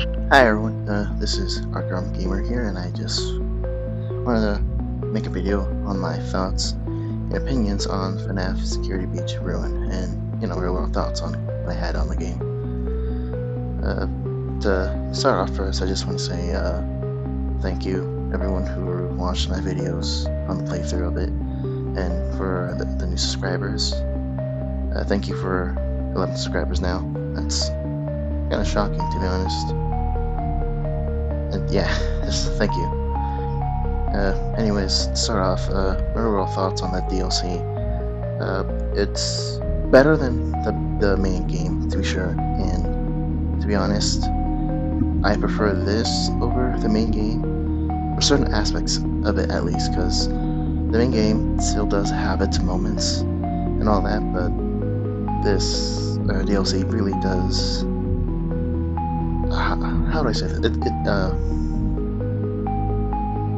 Hi everyone, this is Arkham Gamer here, and I just wanted to make a video on my thoughts and opinions on FNAF Security Breach Ruin, and real world thoughts on what I had on the game. To start off first, I just want to say thank you everyone who watched my videos on the playthrough of it, and for the new subscribers. Thank you for 11 subscribers now. That's kind of shocking, to be honest. And yeah, just thank you. Anyways, to start off, my overall thoughts on that DLC. It's better than the main game, to be sure, and to be honest, I prefer this over the main game, for certain aspects of it at least, because the main game still does have its moments and all that, but this DLC really does. How do I say that?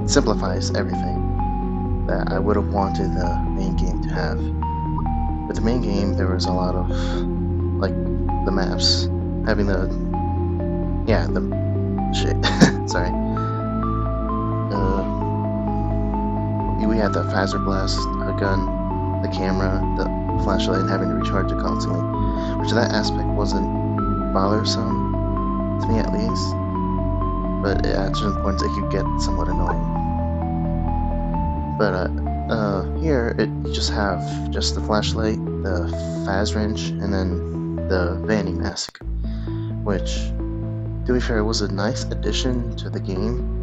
It simplifies everything that I would have wanted the main game to have. With the main game, there was a lot of, like, the maps having the shit. Sorry. We had the phaser blast, a gun, the camera, the flashlight, and having to recharge it constantly, which that aspect wasn't bothersome to me, at least, but at certain points it could get somewhat annoying. But here you just have the flashlight, the phase wrench, and then the Vanny mask, which, to be fair, was a nice addition to the game,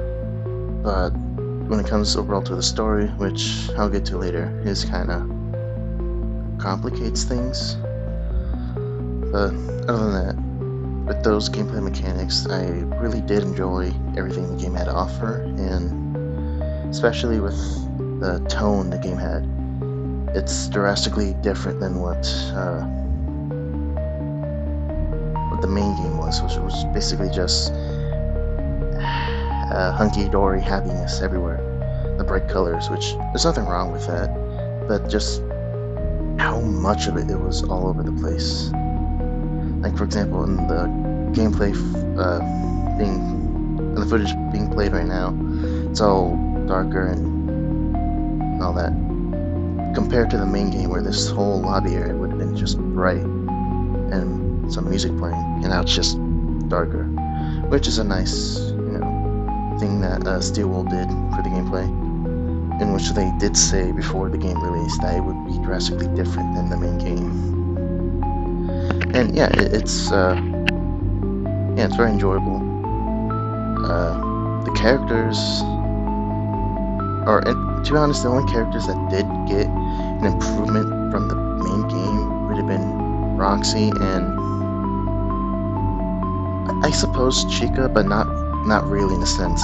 but when it comes overall to the story, which I'll get to later, is kinda complicates things. But other than that, with those gameplay mechanics, I really did enjoy everything the game had to offer, and especially with the tone the game had. It's drastically different than what the main game was, which was basically just hunky-dory happiness everywhere. The bright colors, which there's nothing wrong with that, but just how much of it was all over the place. Like, for example, in the gameplay the footage being played right now, it's all darker and all that, compared to the main game where this whole lobby area would have been just bright and some music playing, and now it's just darker, which is a nice, thing that Steelwool did for the gameplay, in which they did say before the game released that it would be drastically different than the main game. And yeah, it's very enjoyable. The characters to be honest, the only characters that did get an improvement from the main game would have been Roxy and I suppose Chica, but not really in a sense,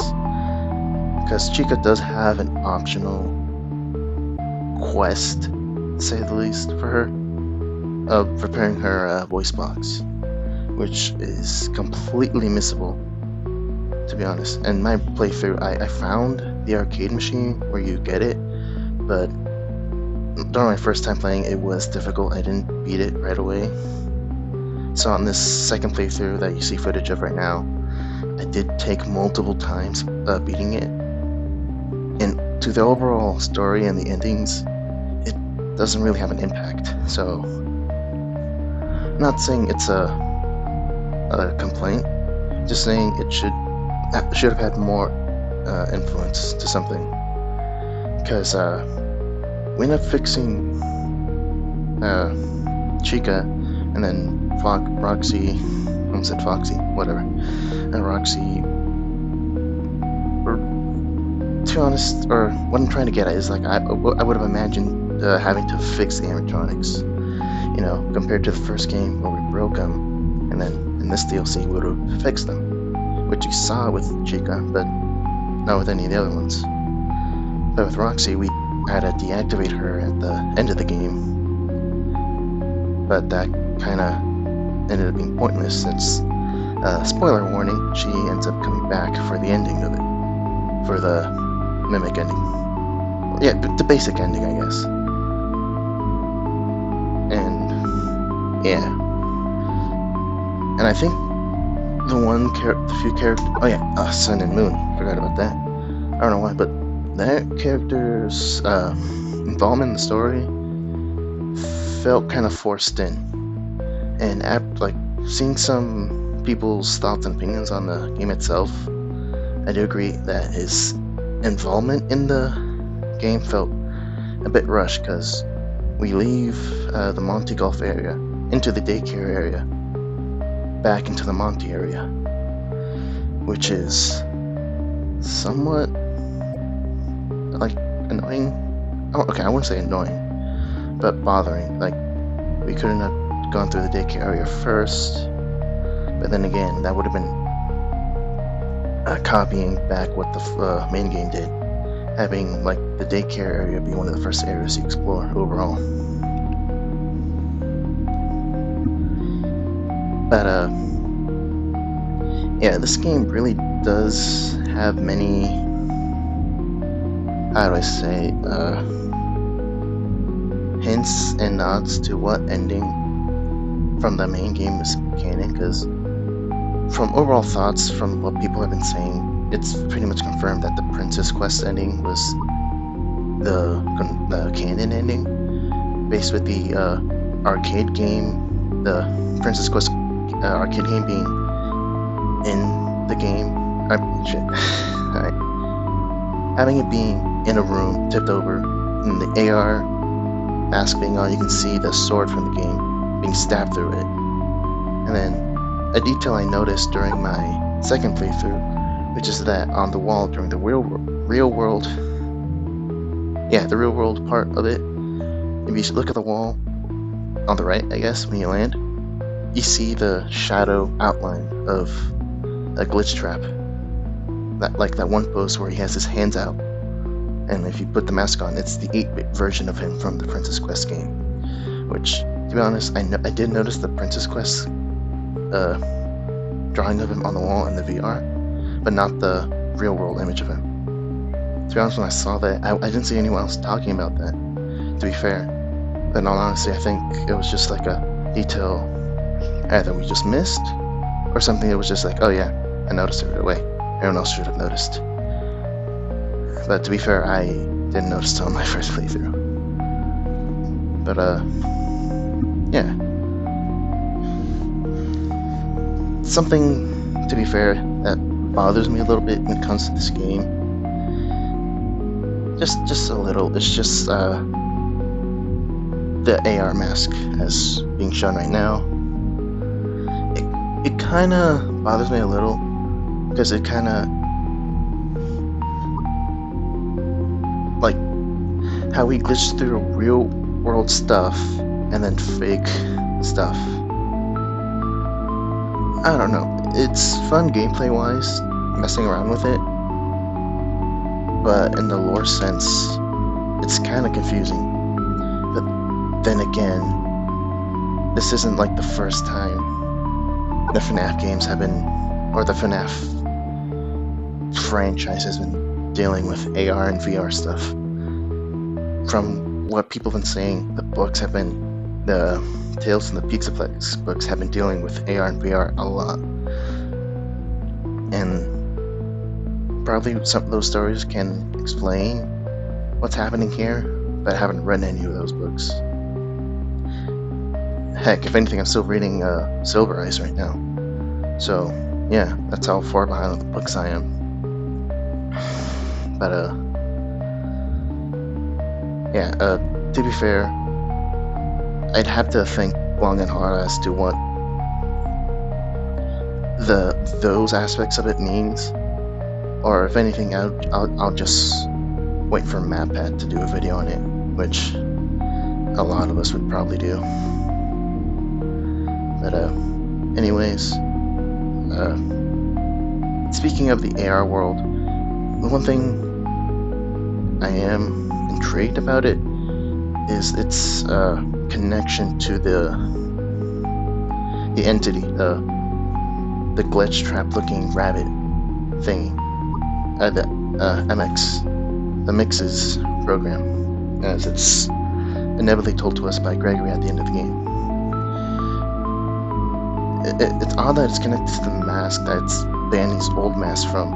because Chica does have an optional quest, to say the least, for her, of preparing her voice box, which is completely missable, to be honest. In my playthrough, I found the arcade machine where you get it, but during my first time playing, it was difficult. I didn't beat it right away. So on this second playthrough that you see footage of right now, I did take multiple times beating it, and to the overall story and the endings, it doesn't really have an impact. So, I'm not saying it's a complaint, just saying it should have had more influence to something, because we ended up fixing Chica, and then Roxy, I almost said Foxy, whatever, and Roxy, to be honest, or what I'm trying to get at is, like, I would have imagined having to fix the animatronics, compared to the first game where we broke them, and then in this DLC we would have fixed them, which you saw with Chica, but not with any of the other ones. But with Roxy, we had to deactivate her at the end of the game, but that kind of ended up being pointless since, spoiler warning, she ends up coming back for the ending of it, for the mimic ending. Yeah, the basic ending, I guess. And yeah, and I think the the few characters. Oh yeah, Sun and Moon. Forgot about that. I don't know why, but that character's involvement in the story felt kind of forced in, and like seeing some people's thoughts and opinions on the game itself, I do agree that his involvement in the game felt a bit rushed, because we leave the Monte Golf area into the daycare area, back into the Monte area, which is somewhat like annoying. Okay, I wouldn't say annoying, but bothering. Like, we couldn't have gone through the daycare area first, but then again, that would have been copying back what the main game did, having like the daycare area be one of the first areas you explore overall. But yeah, this game really does have many, how do I say, hints and nods to what ending from the main game is canon, because from overall thoughts, from what people have been saying, it's pretty much confirmed that the Princess Quest ending was the canon ending, based with the arcade game, the Princess Quest arcade game being in the game. Alright. Having it being in a room, tipped over, and the AR mask being on, you can see the sword from the game being stabbed through it. And then a detail I noticed during my second playthrough, which is that on the wall during the real world part of it, if you look at the wall on the right, I guess, when you land, you see the shadow outline of a glitch trap. That one pose where he has his hands out, and if you put the mask on, it's the 8-bit version of him from the Princess Quest game. Which, to be honest, I did notice the Princess Quest drawing of him on the wall in the VR, but not the real world image of him. To be honest, when I saw that, I didn't see anyone else talking about that, to be fair. But in all honesty, I think it was just like a detail either we just missed, or something that was just like, oh yeah, I noticed it right away. Everyone else should have noticed. But to be fair, I didn't notice till my first playthrough. But yeah. Something, to be fair, that bothers me a little bit when it comes to this game. Just a little. It's just the AR mask as being shown right now. It kind of bothers me a little, because it kind of, like, how we glitch through real world stuff and then fake stuff. I don't know, it's fun gameplay wise, messing around with it, but in the lore sense, it's kind of confusing. But then again, this isn't like the first time the FNAF games have been, or the FNAF franchise has been dealing with AR and VR stuff. From what people have been saying, the books have been, the Tales from the Pixaplex books have been dealing with AR and VR a lot. And probably some of those stories can explain what's happening here, but I haven't read any of those books. Heck, if anything, I'm still reading Silver Eyes right now. So, yeah, that's how far behind on the books I am. But, yeah, to be fair, I'd have to think long and hard as to what those aspects of it means. Or if anything, I'll just wait for MatPat to do a video on it, which a lot of us would probably do. But anyways, speaking of the AR world, the one thing I am intrigued about it is its connection to the entity, the glitch trap looking rabbit thingy, the MX, the Mixes program, as it's inevitably told to us by Gregory at the end of the game. it's odd that it's connected to the mask that's Vanny's old mask from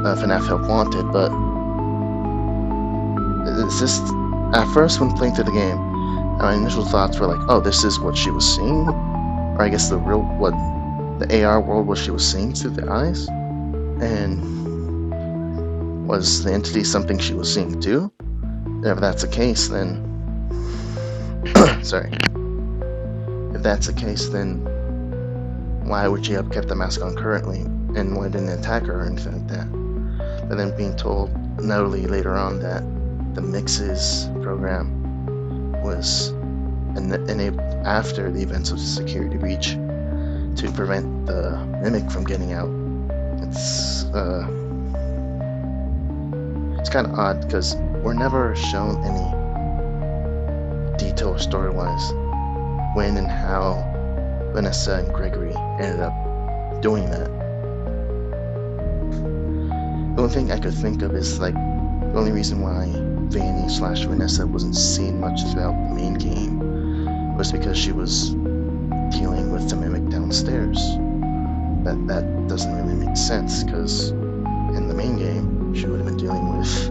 FNAF Help Wanted, but it's just, at first when playing through the game, my initial thoughts were like, oh, this is what she was seeing, or I guess the AR world what she was seeing through the eyes, and was the entity something she was seeing too? If that's the case, then sorry. If that's the case, then why would she have kept the mask on currently, and why didn't it attack her or anything like that? But then being told, notably later on, that the Mixes program was enabled after the events of the security breach to prevent the Mimic from getting out. It's kind of odd because we're never shown any detail story-wise when and how Vanessa and Gregory ended up doing that. The only thing I could think of is like the only reason why Vanny/Vanessa wasn't seen much throughout the main game was because she was dealing with the Mimic downstairs. That doesn't really make sense because in the main game she would have been dealing with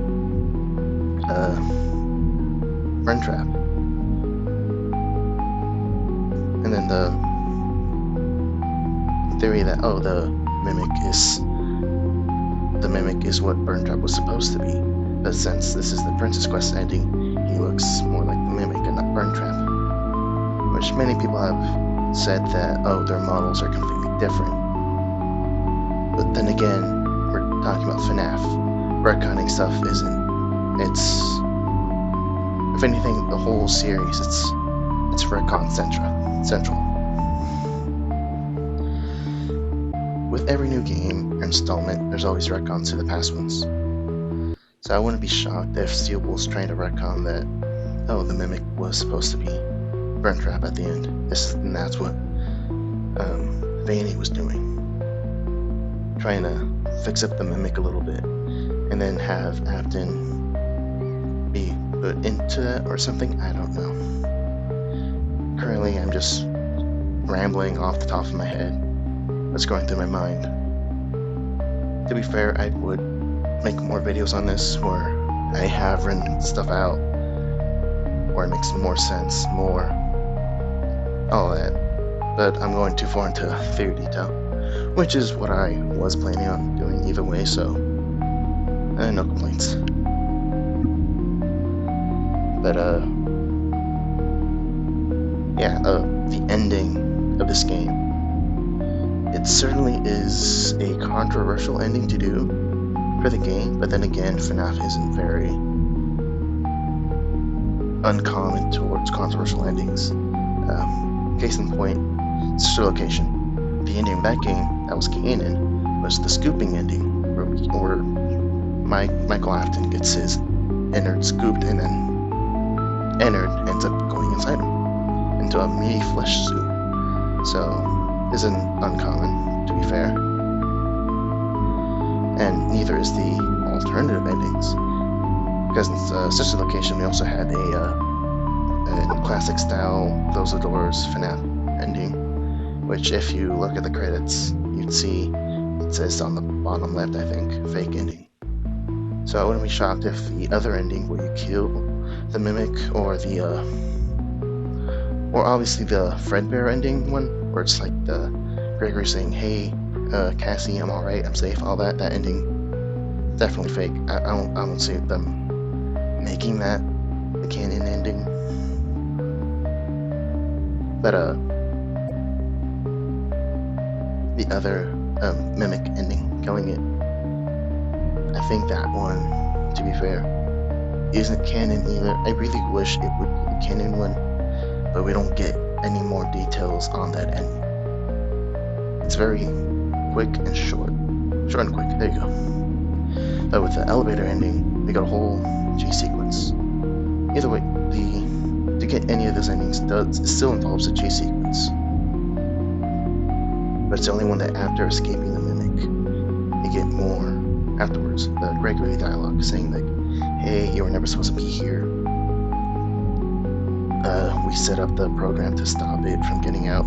Trap. And then the theory that the mimic is what Trap was supposed to be. But since this is the Princess Quest ending, he looks more like the Mimic and not Trap. Which many people have said that their models are completely different. But then again, we're talking about FNAF. Retconning stuff isn't. It's, if anything, the whole series, it's retcon central. With every new game or installment, there's always retcons to the past ones. So I wouldn't be shocked if Steelwool's trying to retcon that, the Mimic was supposed to be Trap at the end. And that's what Vanny was doing. Trying to fix up the Mimic a little bit, and then have Afton be put into that or something, I don't know. Currently, I'm just rambling off the top of my head. What's going through my mind. To be fair, I would make more videos on this where I have written stuff out, where it makes more sense, all that. But I'm going too far into theory detail, which is what I was planning on doing either way, so no complaints. But the ending of this game, it certainly is a controversial ending to do for the game, but then again, FNAF isn't very uncommon towards controversial endings. Case in point, Sister Location. The ending of that game that was canon was the scooping ending, where Michael Afton gets his innard scooped, and then innard ends up going inside him into a meaty flesh suit. So, isn't uncommon, to be fair. And neither is the alternative endings, because in Sister Location we also had a classic style Close the Doors FNAF ending, which if you look at the credits, you'd see it says on the bottom left, I think, fake ending. So I wouldn't be shocked if the other ending where you kill the Mimic, or obviously the Fredbear ending one, where it's like the Gregory saying, hey, Cassie, I'm alright, I'm safe, all that ending, definitely fake. I don't see them making that the canon ending. But the other Mimic ending, killing it, I think that one, to be fair, isn't canon either. I really wish it would be the canon one, but we don't get any more details on that ending. It's very quick and short. Short and quick, there you go. But with the elevator ending, we got a whole chase sequence. Either way, to get any of those endings it still involves a chase sequence. But it's the only one that after escaping the Mimic, you get more afterwards. The Gregory dialogue saying like, hey, you were never supposed to be here. We set up the program to stop it from getting out.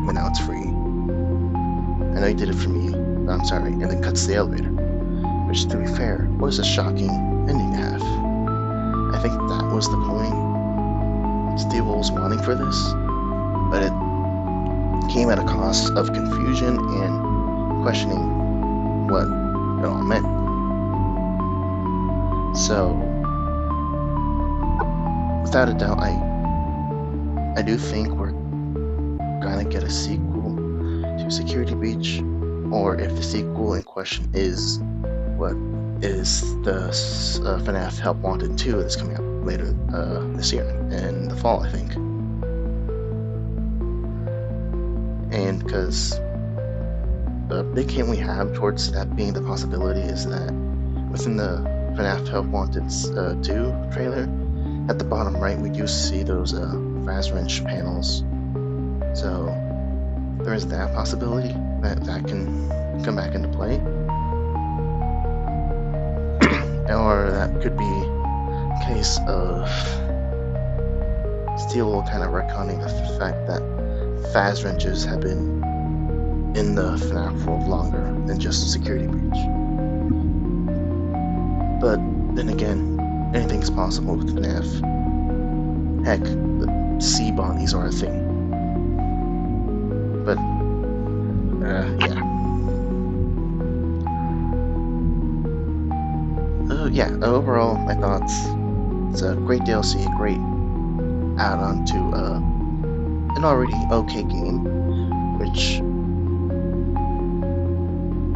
but now it's free. I know you did it for me, but I'm sorry. And then cuts the elevator, which, to be fair, was a shocking ending to have. I think that was the point Steve was wanting for this, but it came at a cost of confusion and questioning what it all meant. So, without a doubt, I do think we're gonna get a sequel to Security Breach, or if the sequel in question is what is the FNAF Help Wanted 2 that's coming out later this year, in the fall, I think. And because the big hint we have towards that being the possibility is that within the FNAF Help Wanted 2 trailer, at the bottom right, we do see those Faz Wrench panels. So there is that possibility that can come back into play. Or that could be a case of Steel kind of retconning the fact that Faz Wrenches have been in the FNAF world longer than just Security Breach. But then again, anything's possible with FNAF. Heck, the sea bodies are a thing. But, yeah. Overall, my thoughts. It's a great DLC, a great add-on to an already okay game, which,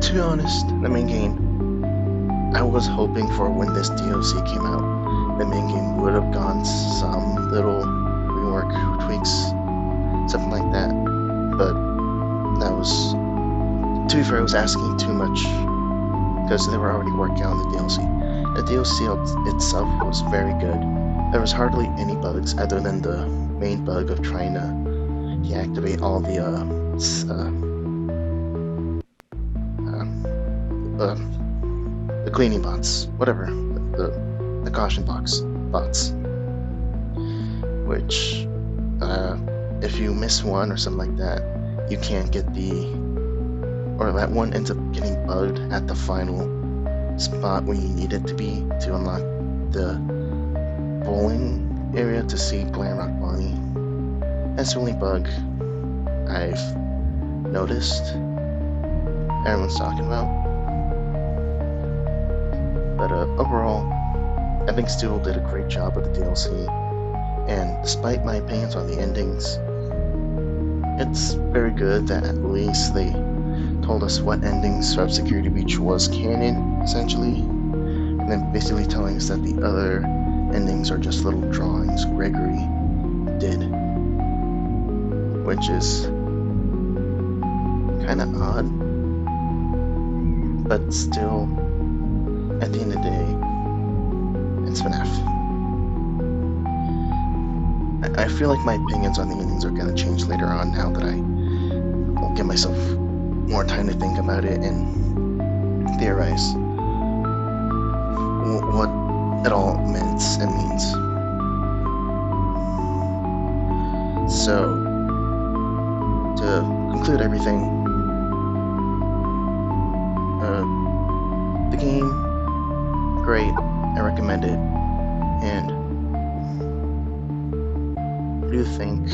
to be honest, the main game, I was hoping for when this DLC came out, the main game would have gone some little rework, tweaks, something like that, but that was, to be fair, it was asking too much, because they were already working on the DLC. The DLC itself was very good. There was hardly any bugs other than the main bug of trying to deactivate all the cleaning bots, whatever, the caution bots, which if you miss one or something like that, you can't get or that one ends up getting bugged at the final spot where you need it to be to unlock the bowling area to see Glam Rock Bonnie. That's the only bug I've noticed everyone's talking about. But overall, I think Steel did a great job with the DLC, and despite my opinions on the endings, it's very good that at least they told us what endings of Security Breach was canon, essentially, and then basically telling us that the other endings are just little drawings Gregory did, which is kind of odd, but still, at the end of the day, it's FNAF. I feel like my opinions on the endings are going to change later on now that I'll give myself more time to think about it and theorize what it all meant and means. So, to conclude everything, the game, great, I recommend it, and I do think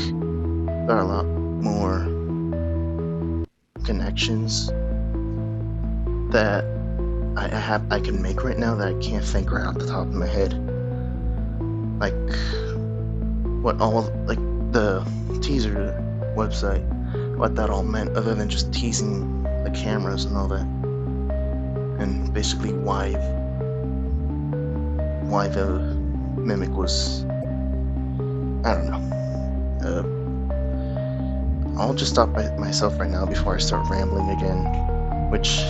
there are a lot more connections that I can make right now that I can't think right off the top of my head. Like the teaser website, what that all meant, other than just teasing the cameras and all that, and basically why the mimic was, I don't know. I'll just stop myself right now before I start rambling again, which,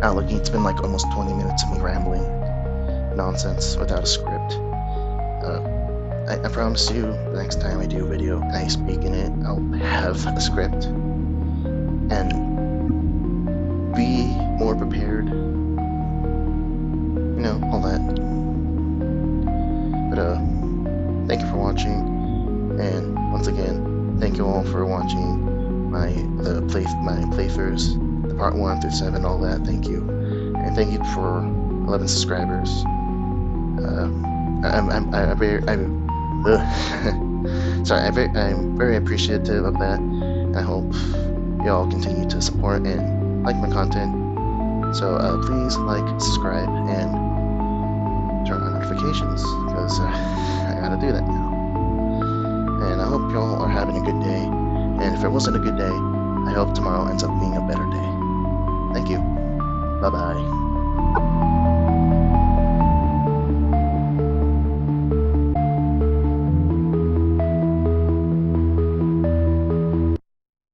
now looking, it's been like almost 20 minutes of me rambling nonsense without a script. I promise you, the next time I do a video and I speak in it, I'll have a script and be more prepared, you know, all that. But thank you for watching, and once again, thank you all for watching my playthroughs, the part 1 through 7, all that. Thank you, and thank you for 11 subscribers. I'm very appreciative of that. I hope y'all continue to support and like my content. So please like, subscribe, and turn on notifications, because I gotta do that now. And I hope y'all are having a good day. And if it wasn't a good day, I hope tomorrow ends up being a better day. Thank you. Bye-bye.